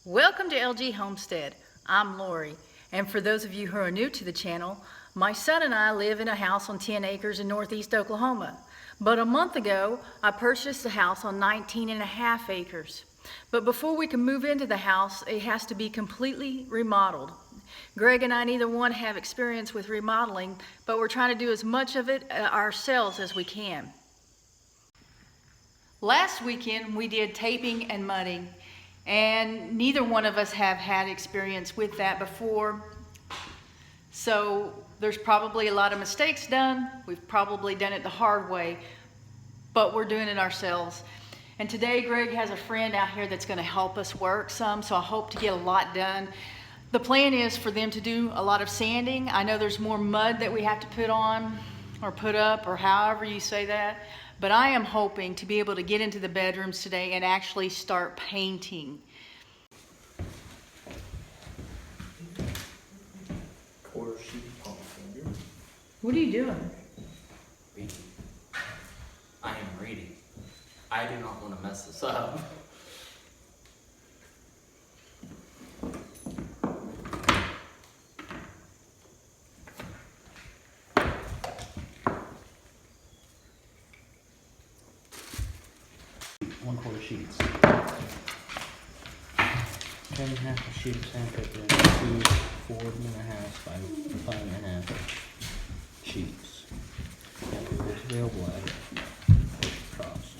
Welcome to LG Homestead. I'm Lori, and for those of you who are new to the channel, my son and I live in a house on 10 acres in northeast Oklahoma. But a month ago, I purchased a house on 19.5 acres. But before we can move into the house, it has to be completely remodeled. Greg and I neither one have experience with remodeling, but we're trying to do as much of it ourselves as we can. Last weekend, we did taping and mudding. And neither one of us have had experience with that before. So there's probably a lot of mistakes done. We've probably done it the hard way, but we're doing it ourselves. And today Greg has a friend out here that's gonna help us work some, so I hope to get a lot done. The plan is for them to do a lot of sanding. I know there's more mud that we have to put on or put up, or however you say that. But I am hoping to be able to get into the bedrooms today and actually start painting. Quarter sheet palm finger. What are you doing? Reading. I am reading. I do not want to mess this up. One-quarter sheets. 10.5 sheet of sandpaper and 2 4.5 by 5.5 sheets. And we will real black across.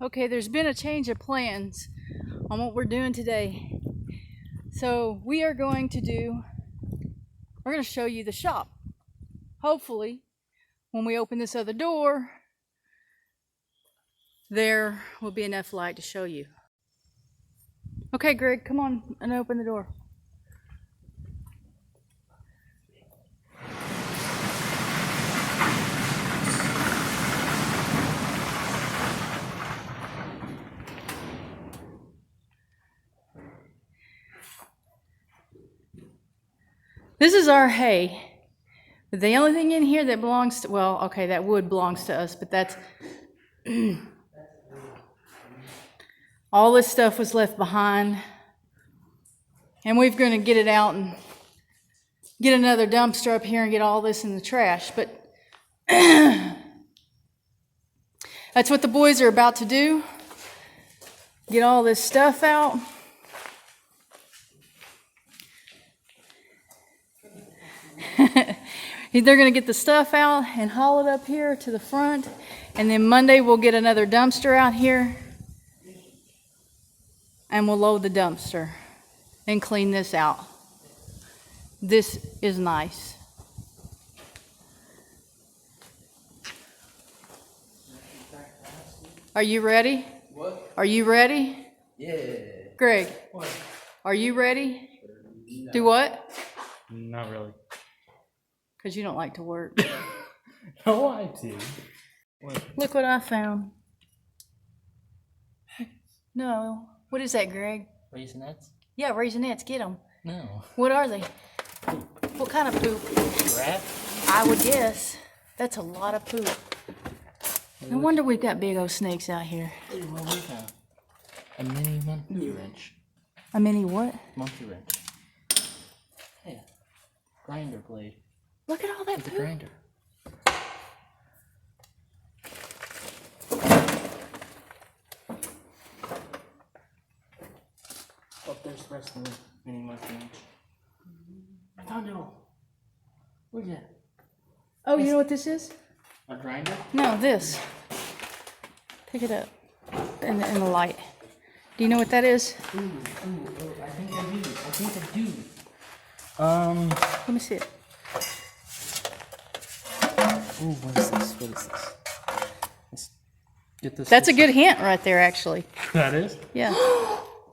Okay, there's been a change of plans on what we're doing today. So we're going to show you the shop. Hopefully, when we open this other door, there will be enough light to show you. Okay, Greg, come on and open the door. This is our hay. The only thing in here that belongs to, well, okay, that wood belongs to us, but that's, all this stuff was left behind. And we're going to get it out and get another dumpster up here and get all this in the trash. But that's what the boys are about to do. Get all this stuff out. They're going to get the stuff out and haul it up here to the front. And then Monday we'll get another dumpster out here. And we'll load the dumpster and clean this out. This is nice. Are you ready? What? Are you ready? Yeah. Greg, What? are you ready? No. Do what? Not really. Because you don't like to work. No, I do. What? Look what I found. No. What is that, Greg? Raisinets? Yeah, Raisinets. Get them. No. What are they? What kind of poop? Rat? I would guess. That's a lot of poop. No wonder we've got big old snakes out here. What we found? A mini monkey wrench. A mini what? Monkey wrench. Hey, grinder blade. Look at all that It's a poop. grinder. Oh, there's the rest of the mini monkey wrench. I found it all. Where's that? Oh, you know what this is? A grinder? No, this. Pick it up in the light. Do you know what that is? I think I do. Let me see it. Ooh, what is this? What is this? Let's get this. That's a good hint right there, actually. That is? Yeah.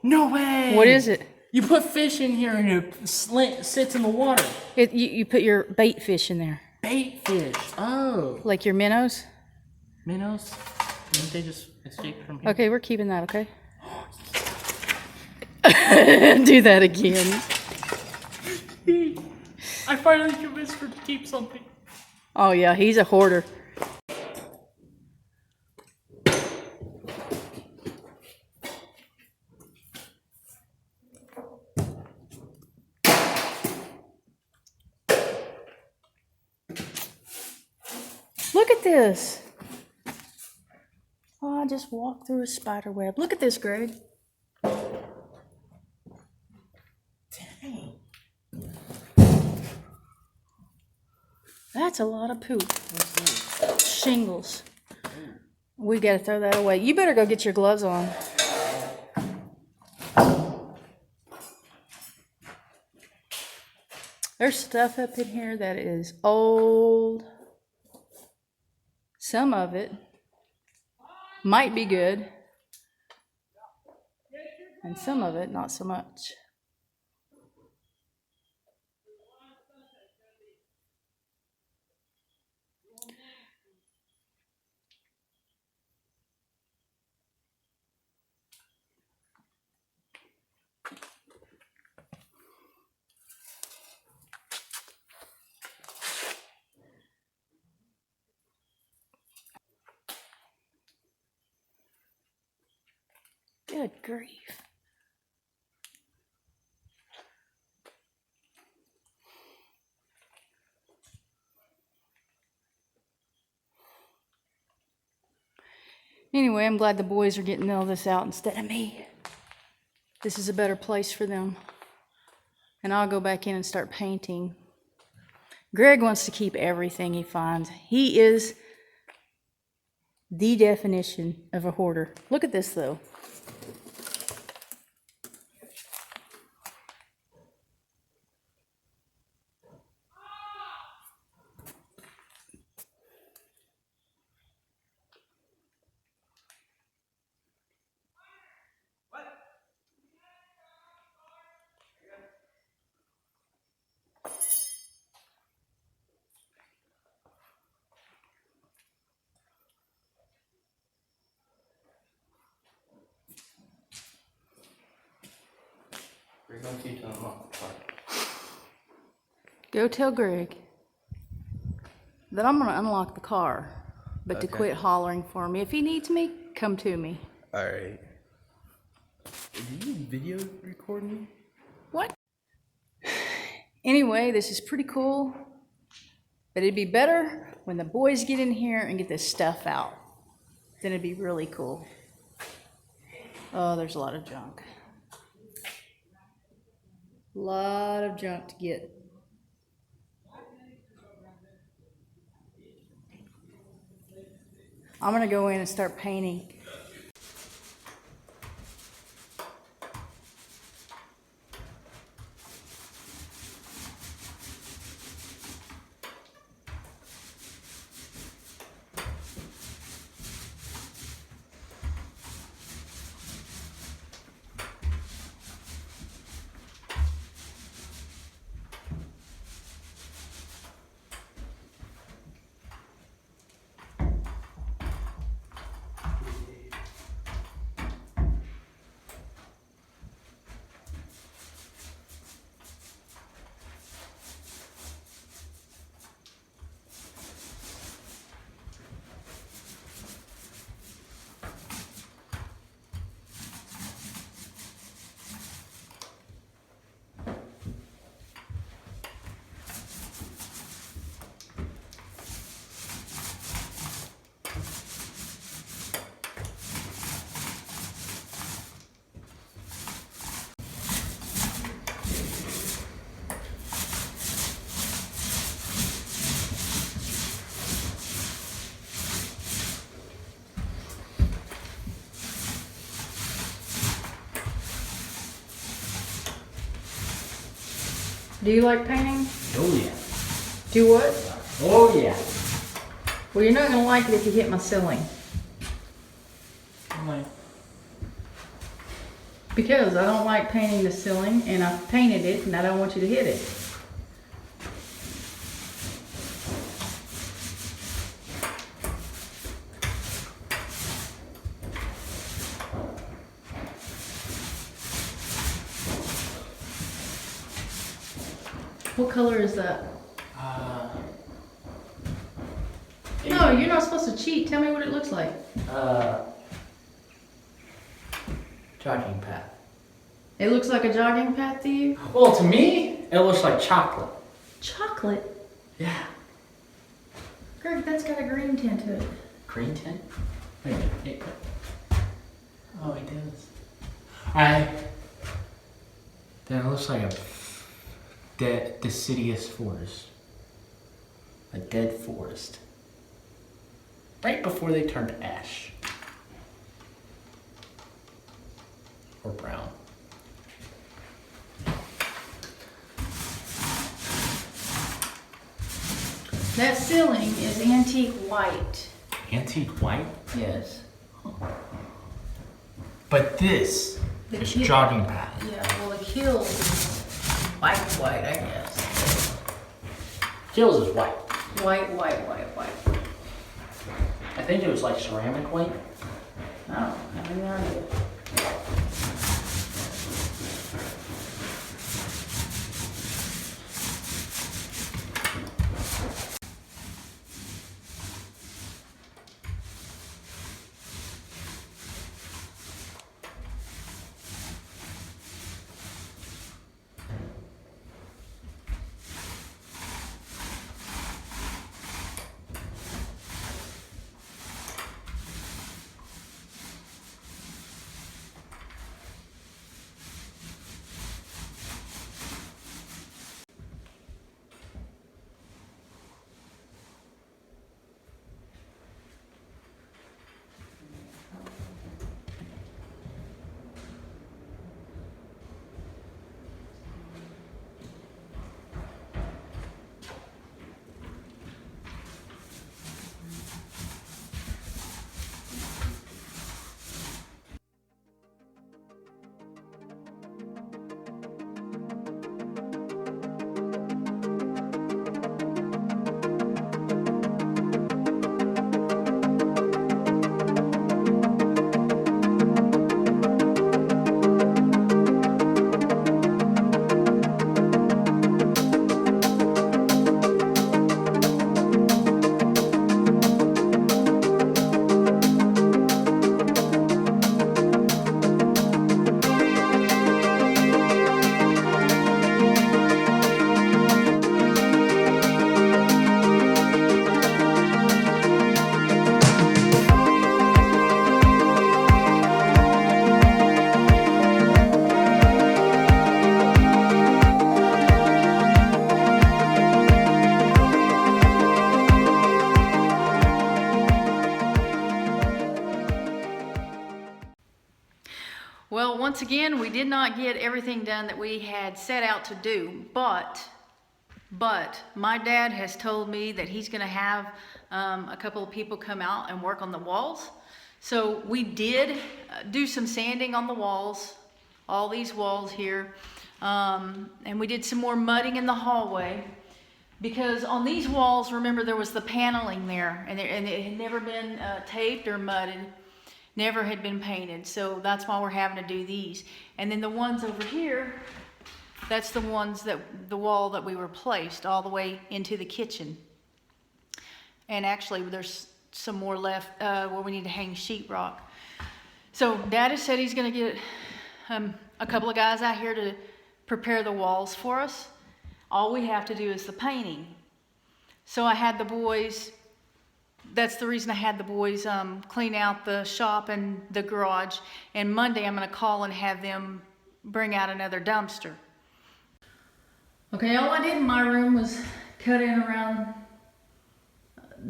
No way! What is it? You put fish in here and it sits in the water. You put your bait fish in there. Bait fish. Oh. Like your minnows? Minnows? Didn't they just escape from here? Okay, we're keeping that, okay? Do that again. I finally convinced her to keep something. Oh yeah, he's a hoarder. Look at this. Oh, I just walked through a spider web. Look at this, Greg. Dang. That's a lot of poop. What's this? Shingles. We gotta throw that away. You better go get your gloves on. There's stuff up in here that is old. Some of it might be good, and some of it not so much. Good grief. Anyway, I'm glad the boys are getting all this out instead of me. This is a better place for them. And I'll go back in and start painting. Greg wants to keep everything he finds. He is the definition of a hoarder. Look at this, though. We're going to tell them off the car. Go tell Greg that I'm going to unlock the car, but to Okay. quit hollering for me. If he needs me, come to me. Alright. Do you video record me? What? Anyway, this is pretty cool, but it'd be better when the boys get in here and get this stuff out. Then it'd be really cool. Oh, there's a lot of junk. A lot of junk to get. I'm gonna go in and start painting. Do you like painting? Oh yeah. Do what? Oh yeah. Well, you're not gonna like it if you hit my ceiling. I'm like, Because I don't like painting the ceiling, and I've painted it, and I don't want you to hit it. What color is that? No, you're not supposed to cheat. Tell me what it looks like. jogging path. It looks like a jogging path to you? Well, to me, it looks like chocolate. Chocolate? Yeah. Greg, that's got a green tint to it. Green tint? Wait, it, oh, it does. Then it looks like a dead, deciduous forest. A dead forest. Right before they turned ash. Or brown. That ceiling is antique white. Antique white? Yes. But this The is kid- jogging path. Yeah, well, the hills is white, I guess. Hills is white. White. I think it was like ceramic white. I don't have any idea. Well, once again, we did not get everything done that we had set out to do, but my dad has told me that he's gonna have a couple of people come out and work on the walls. So we did do some sanding on the walls, all these walls here, and we did some more mudding in the hallway. Because on these walls, remember, there was the paneling there, and it had never been taped or mudded. Never had been painted, so that's why we're having to do these. And then the ones over here, that's the wall that we replaced all the way into the kitchen. And actually, there's some more left where we need to hang sheetrock. So Dad has said he's gonna get a couple of guys out here to prepare the walls for us. All we have to do is the painting. So I had the boys, that's the reason I had the boys clean out the shop and the garage. And Monday I'm gonna call and have them bring out another dumpster. Okay, all I did in my room was cut in around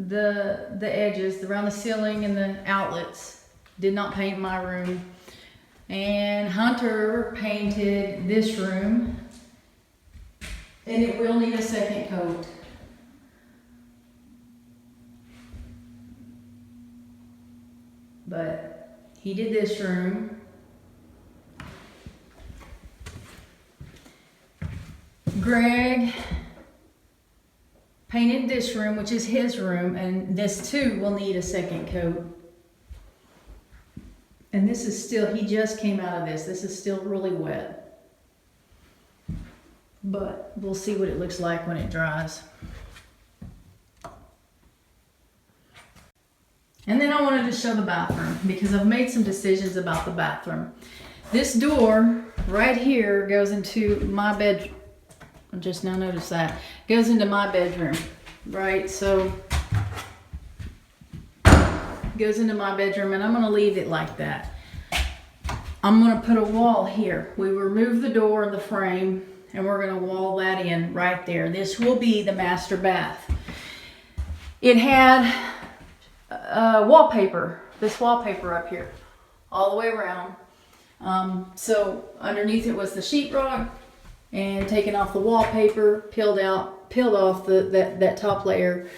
the edges, around the ceiling and the outlets. Did not paint my room. And Hunter painted this room. And it will need a second coat. he did this room. Greg painted this room, which is his room, and this too will need a second coat. And this is still, he just came out of this. This is still really wet. But we'll see what it looks like when it dries. And then I wanted to show the bathroom because I've made some decisions about the bathroom. This door right here goes into my bedroom. I just now noticed that. Goes into my bedroom, right? So, goes into my bedroom, and I'm gonna leave it like that. I'm gonna put a wall here. We remove the door and the frame, and we're gonna wall that in right there. This will be the master bath. It had wallpaper, this wallpaper up here, all the way around. So underneath it was the sheetrock, and taking off the wallpaper, peeled off that top layer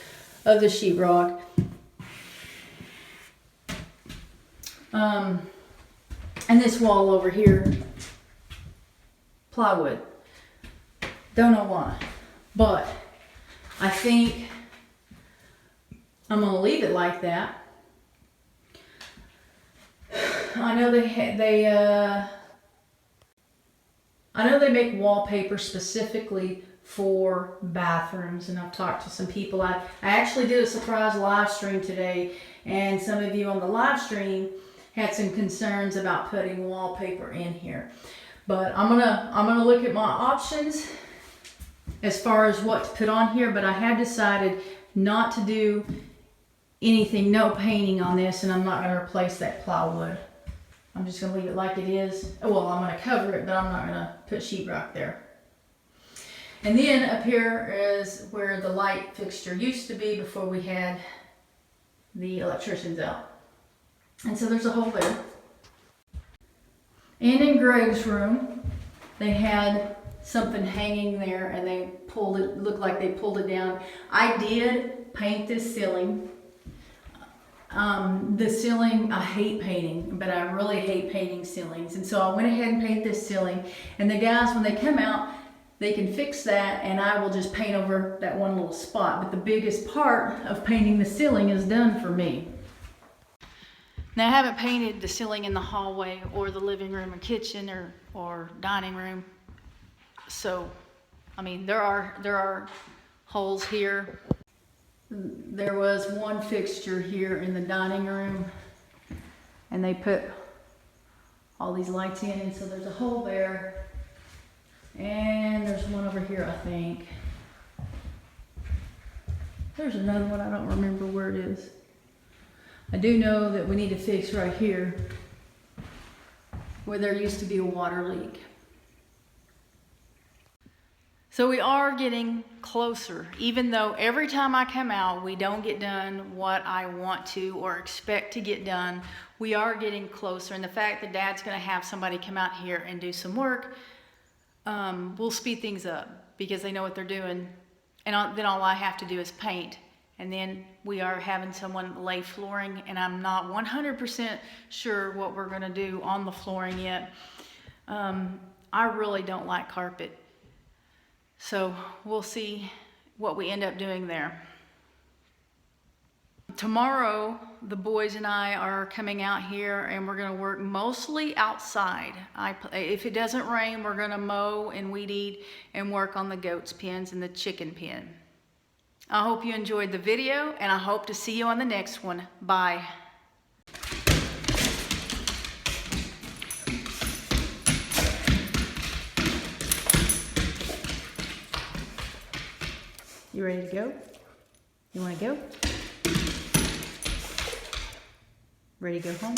of the sheetrock. And this wall over here, plywood. Don't know why, but I think I'm gonna leave it like that. I know they make wallpaper specifically for bathrooms, and I've talked to some people. I actually did a surprise live stream today, and some of you on the live stream had some concerns about putting wallpaper in here. But I'm gonna look at my options as far as what to put on here, but I have decided not to do anything, no painting on this, and I'm not gonna replace that plywood. I'm just gonna leave it like it is. Well, I'm gonna cover it, but I'm not gonna put sheetrock there. And then up here is where the light fixture used to be before we had the electricians out. And so there's a hole there. And in Greg's room, they had something hanging there, and they pulled it, looked like they pulled it down. I did paint this ceiling. The ceiling, I hate painting, but I really hate painting ceilings. And so I went ahead and painted this ceiling, and the guys, when they come out, they can fix that, and I will just paint over that one little spot. But the biggest part of painting the ceiling is done for me. Now, I haven't painted the ceiling in the hallway or the living room or kitchen or dining room. So, I mean, there are holes here. There was one fixture here in the dining room, and they put all these lights in, and so there's a hole there. And there's one over here, I think. There's another one, I don't remember where it is. I do know that we need to fix right here where there used to be a water leak. So we are getting closer, even though every time I come out, we don't get done what I want to or expect to get done. We are getting closer, and the fact that Dad's gonna have somebody come out here and do some work will speed things up because they know what they're doing. And then all I have to do is paint. And then we are having someone lay flooring, and I'm not 100% sure what we're gonna do on the flooring yet. I really don't like carpet. So we'll see what we end up doing there. Tomorrow, the boys and I are coming out here, and we're gonna work mostly outside. If it doesn't rain, we're gonna mow and weed eat and work on the goats' pens and the chicken pen. I hope you enjoyed the video, and I hope to see you on the next one. Bye. You ready to go? You want to go? Ready to go home?